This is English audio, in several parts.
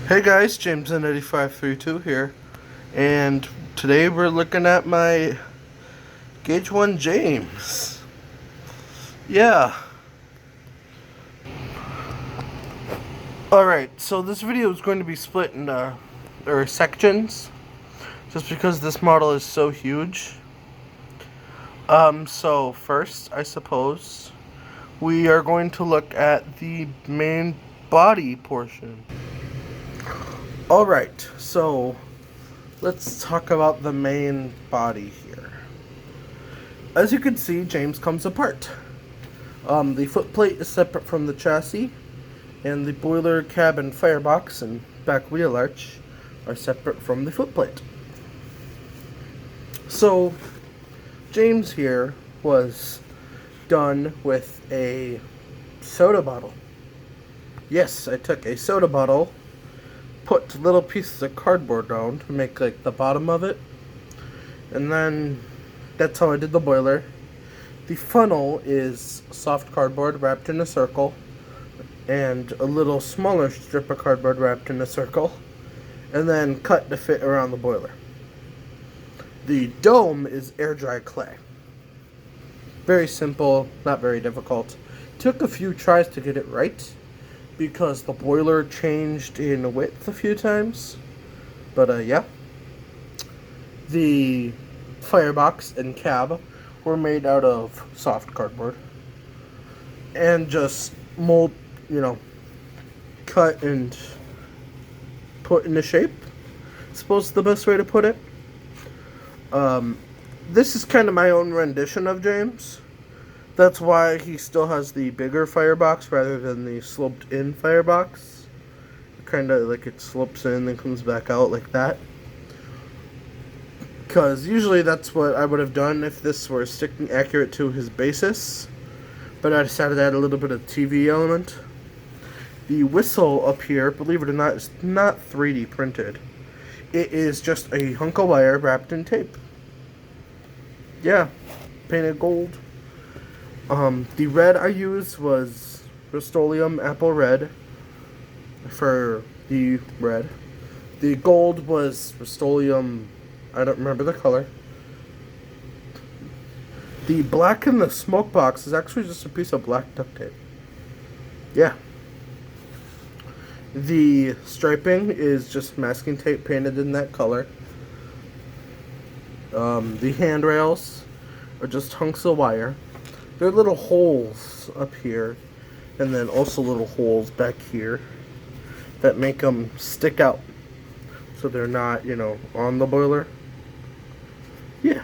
Hey guys, James in 8532 here, and today we're looking at my Gauge 1 James. Yeah. Alright, so this video is going to be split into sections, just because this model is so huge. So first, I suppose, we are going to look at the main body portion. Alright, so let's talk about the main body here. As you can see, James comes apart. The footplate is separate from the chassis, and the boiler, cabin, firebox, and back wheel arch are separate from the footplate. So, James here was done with a soda bottle. Yes, I took a soda bottle, put little pieces of cardboard down to make like the bottom of it, and then that's how I did the boiler. The funnel is soft cardboard wrapped in a circle, and a little smaller strip of cardboard wrapped in a circle, and then cut to fit around the boiler. The dome is air dry clay. Very simple, not very difficult. Took a few tries to get it right, because the boiler changed in width a few times. But yeah. The firebox and cab were made out of soft cardboard. And just cut and put into shape. I suppose the best way to put it. This is kind of my own rendition of James. That's why he still has the bigger firebox rather than the sloped in firebox. Kind of like it slopes in and comes back out like that. Because usually that's what I would have done if this were sticking accurate to his basis. But I decided to add a little bit of TV element. The whistle up here, believe it or not, is not 3D printed. It is just a hunk of wire wrapped in tape. Yeah, painted gold. The red I used was Rust-Oleum Apple Red for the red. The gold was Rust-Oleum, I don't remember the color. The black in the smoke box is actually just a piece of black duct tape. Yeah. The striping is just masking tape painted in that color. The handrails are just hunks of wire. There are little holes up here, and then also little holes back here that make them stick out, so they're not, on the boiler. Yeah.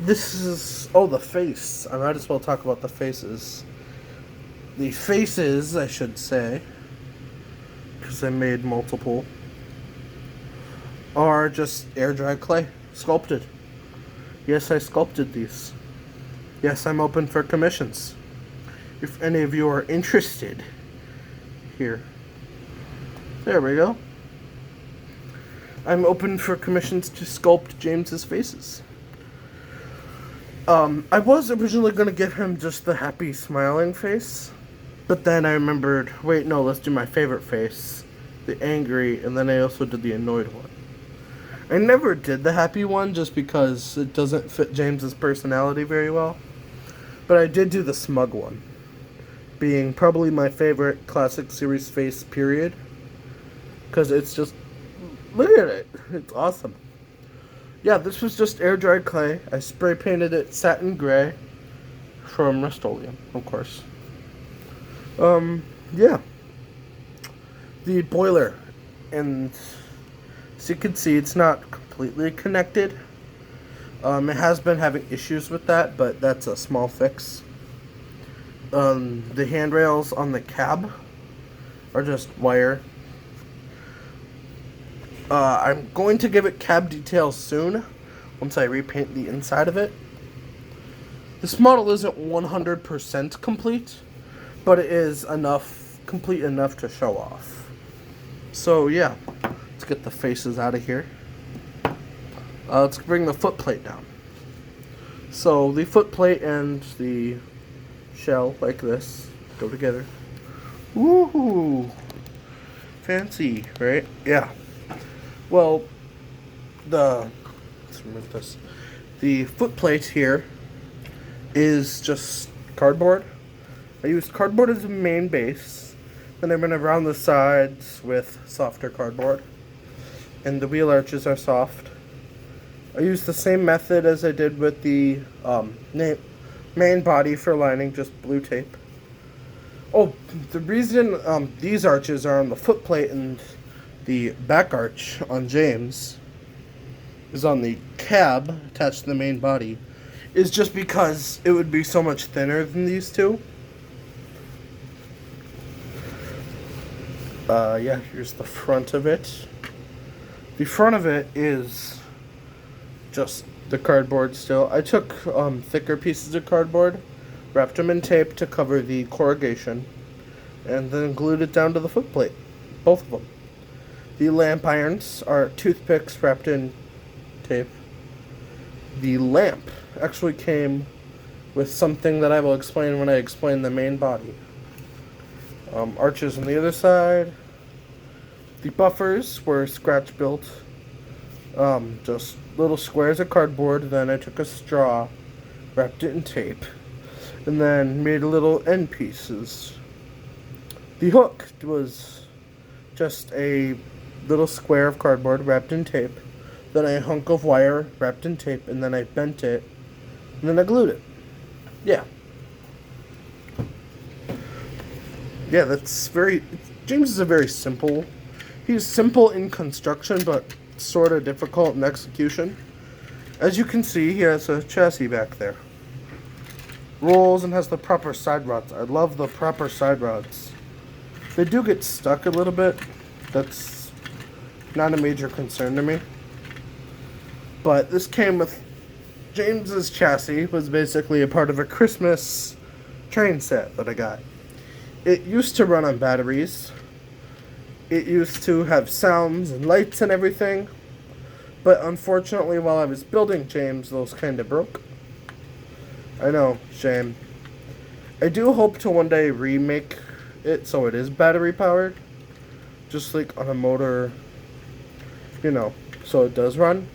This is, the face. I might as well talk about the faces. The faces, I should say, because I made multiple, are just air dry clay, sculpted. Yes, I sculpted these. Yes, I'm open for commissions. If any of you are interested. Here. There we go. I'm open for commissions to sculpt James's faces. I was originally going to give him just the happy smiling face. But then I remembered, wait, no, let's do my favorite face. The angry, and then I also did the annoyed one. I never did the happy one just because it doesn't fit James's personality very well. But I did do the smug one, being probably my favorite classic series face, period. Because it's just, look at it, it's awesome. Yeah, this was just air dried clay. I spray painted it satin gray from Rust-Oleum, of course. Yeah. The boiler, and as you can see, it's not completely connected. It has been having issues with that, but that's a small fix. The handrails on the cab are just wire. I'm going to give it cab details soon, once I repaint the inside of it. This model isn't 100% complete, but it is complete enough to show off. So yeah. Let's get the faces out of here. Let's bring the footplate down. So the footplate and the shell, like this, go together. Woohoo! Fancy, right? Yeah. Well, let's remove this. The foot plate here is just cardboard. I used cardboard as the main base. Then I went around the sides with softer cardboard. And the wheel arches are soft. I used the same method as I did with the main body for lining, just blue tape. Oh, the reason these arches are on the foot plate and the back arch on James is on the cab attached to the main body is just because it would be so much thinner than these two. Yeah, here's the front of it. The front of it is just the cardboard still. I took thicker pieces of cardboard, wrapped them in tape to cover the corrugation, and then glued it down to the foot plate. Both of them. The lamp irons are toothpicks wrapped in tape. The lamp actually came with something that I will explain when I explain the main body. Arches on the other side. The buffers were scratch built. Just little squares of cardboard. Then I took a straw, wrapped it in tape, and then made little end pieces. The hook was just a little square of cardboard wrapped in tape, then a hunk of wire wrapped in tape, and then I bent it, and then I glued it. Yeah. Yeah, James is a very simple, he's simple in construction, but sort of difficult in execution. As you can see, he has a chassis back there. Rolls and has the proper side rods. I love the proper side rods. They do get stuck a little bit. That's not a major concern to me. But this came with James's chassis, was basically a part of a Christmas train set that I got. It used to run on batteries. It used to have sounds and lights and everything. But unfortunately, while I was building James, those kind of broke. I know, shame. I do hope to one day remake it so it is battery powered. Just like on a motor, so it does run.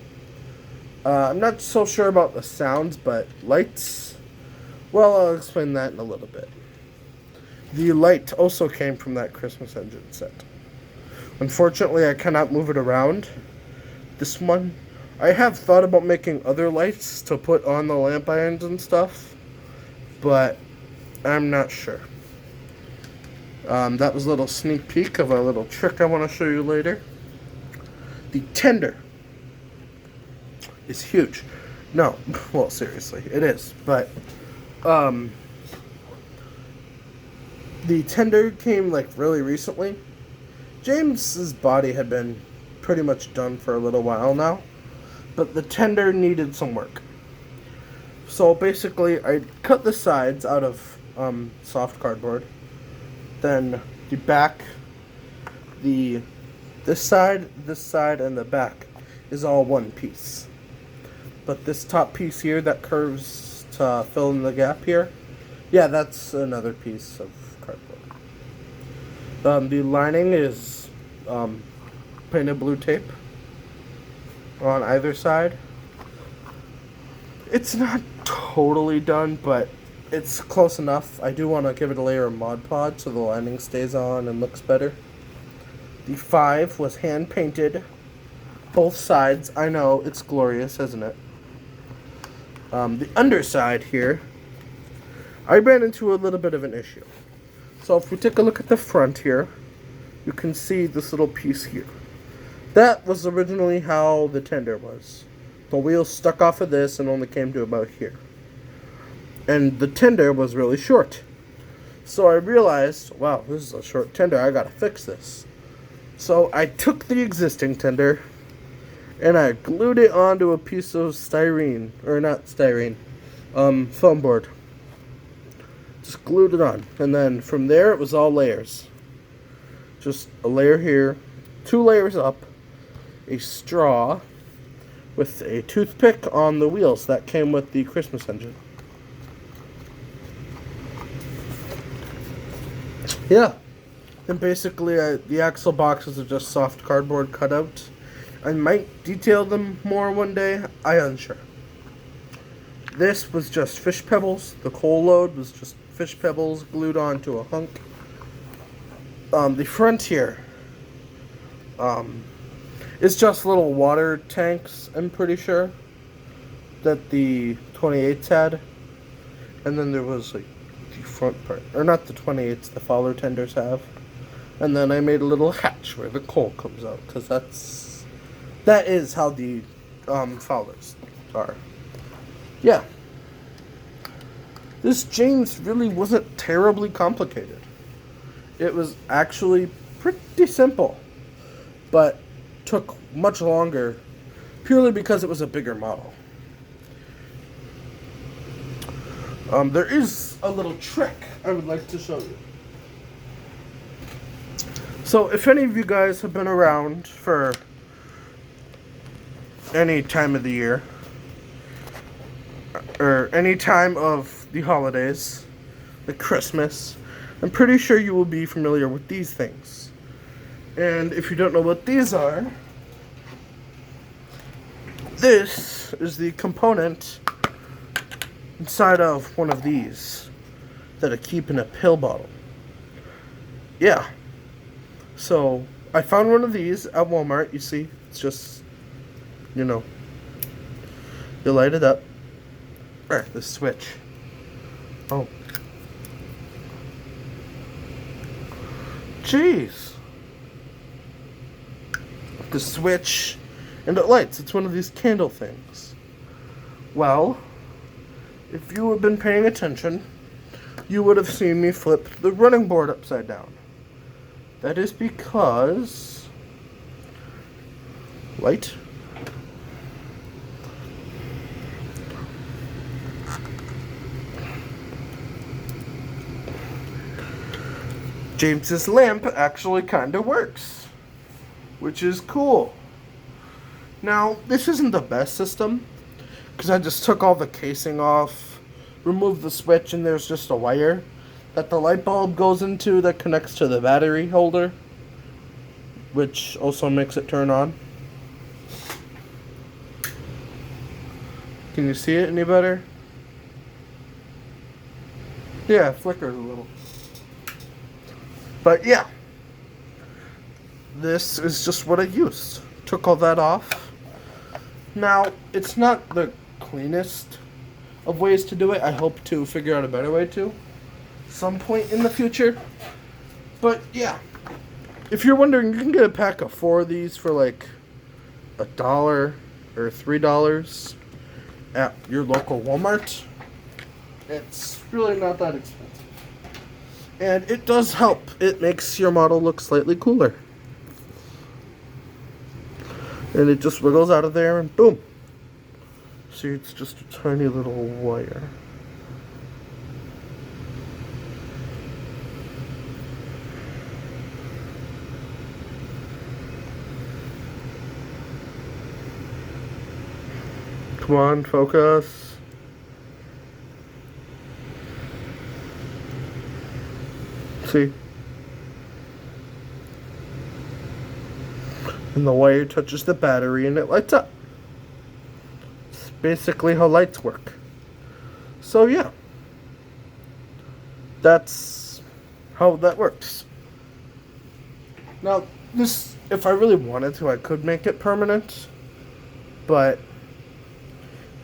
I'm not so sure about the sounds, but lights, well, I'll explain that in a little bit. The light also came from that Christmas engine set. Unfortunately, I cannot move it around. This one, I have thought about making other lights to put on the lamp irons and stuff, but I'm not sure. That was a little sneak peek of a little trick I want to show you later. The tender is huge. No, well, seriously, it is. But the tender came like really recently. James's body had been pretty much done for a little while now, but the tender needed some work. So basically, I cut the sides out of soft cardboard. Then the back, this side, and the back is all one piece. But this top piece here that curves to fill in the gap here, yeah, that's another piece of cardboard. The lining is painted blue tape on either side. It's not totally done, but it's close enough. I do want to give it a layer of Mod Podge so the lining stays on and looks better. The 5 was hand painted, both sides. I know, it's glorious, isn't it? The underside here, I ran into a little bit of an issue. So if we take a look at the front here, you can see this little piece here. That was originally how the tender was. The wheels stuck off of this and only came to about here. And the tender was really short. So I realized, wow, this is a short tender, I gotta fix this. So I took the existing tender and I glued it onto a piece of styrene, or not styrene, foam board. Just glued it on. And then from there it was all layers. Just a layer here, 2 layers up, a straw with a toothpick on the wheels that came with the Christmas engine. Yeah, And basically, the axle boxes are just soft cardboard cutout. I might detail them more one day. I'm unsure. This was just fish pebbles. The coal load was just fish pebbles glued onto a hunk. The front here is just little water tanks, I'm pretty sure, that the 28s had. And then there was like the front part, or not the 28s, the Fowler tenders have. And then I made a little hatch where the coal comes out, because that is how the Fowlers are. Yeah. This James really wasn't terribly complicated. It was actually pretty simple, but took much longer purely because it was a bigger model. There is a little trick I would like to show you. So if any of you guys have been around for any time of the year, or any time of the holidays, like Christmas, I'm pretty sure you will be familiar with these things. And if you don't know what these are, this is the component inside of one of these that I keep in a pill bottle. Yeah. So, I found one of these at Walmart. You see, it's just, you light it up. The switch. Oh. Jeez. The switch, and it lights. It's one of these candle things. Well, if you have been paying attention, you would have seen me flip the running board upside down. That is because... Light. James's lamp actually kind of works, which is cool. Now, this isn't the best system, because I just took all the casing off, removed the switch, and there's just a wire that the light bulb goes into that connects to the battery holder, which also makes it turn on. Can you see it any better? Yeah, it flickers a little. But yeah, this is just what I used. Took all that off. Now, it's not the cleanest of ways to do it. I hope to figure out a better way to some point in the future. But yeah, if you're wondering, you can get a pack of 4 of these for like $1 or $3 at your local Walmart. It's really not that expensive. And it does help. It makes your model look slightly cooler. And it just wiggles out of there and boom. See, it's just a tiny little wire. Come on, focus. See? And the wire touches the battery and it lights up. It's basically how lights work. So yeah, that's how that works. Now this, if I really wanted to, I could make it permanent, but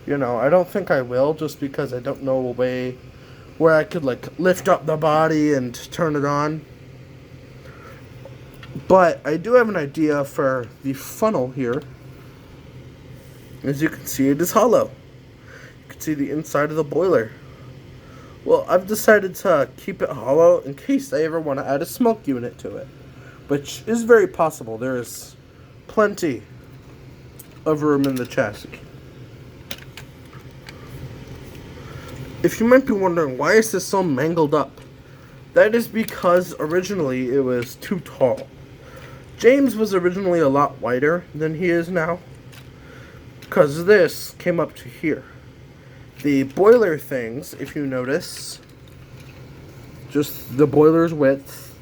I don't think I will, just because I don't know a way where I could like lift up the body and turn it on. But I do have an idea for the funnel here. As you can see, it is hollow. You can see the inside of the boiler. Well, I've decided to keep it hollow in case I ever want to add a smoke unit to it, which is very possible. There is plenty of room in the chassis. If you might be wondering, why is this so mangled up? That is because originally it was too tall. James was originally a lot wider than he is now, because this came up to here. The boiler things, if you notice, just the boiler's width,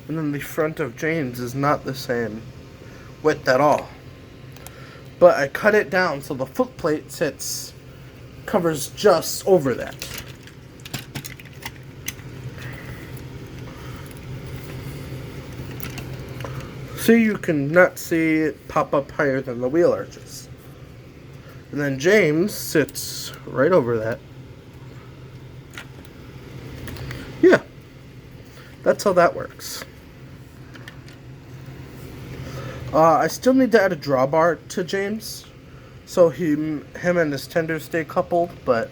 And then the front of James is not the same width at all. But I cut it down so the foot plate covers just over that. So you can not see it pop up higher than the wheel arches. And then James sits right over that. Yeah, that's how that works. I still need to add a drawbar to James, so him and his tender stay coupled, but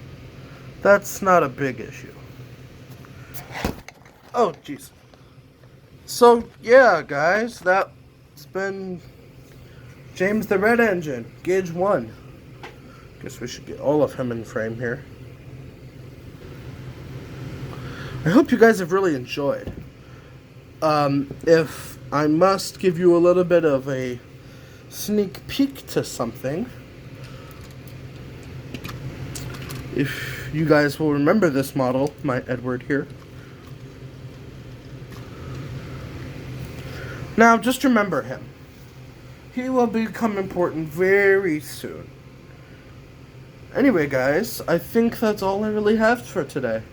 that's not a big issue. Oh, jeez. So, yeah, guys, that's been James the Red Engine, Gauge 1. Guess we should get all of him in frame here. I hope you guys have really enjoyed. If I must give you a little bit of a sneak peek to something, if you guys will remember this model, my Edward here. Now, just remember him. He will become important very soon. Anyway, guys, I think that's all I really have for today.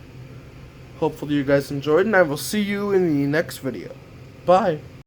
Hopefully you guys enjoyed, and I will see you in the next video. Bye.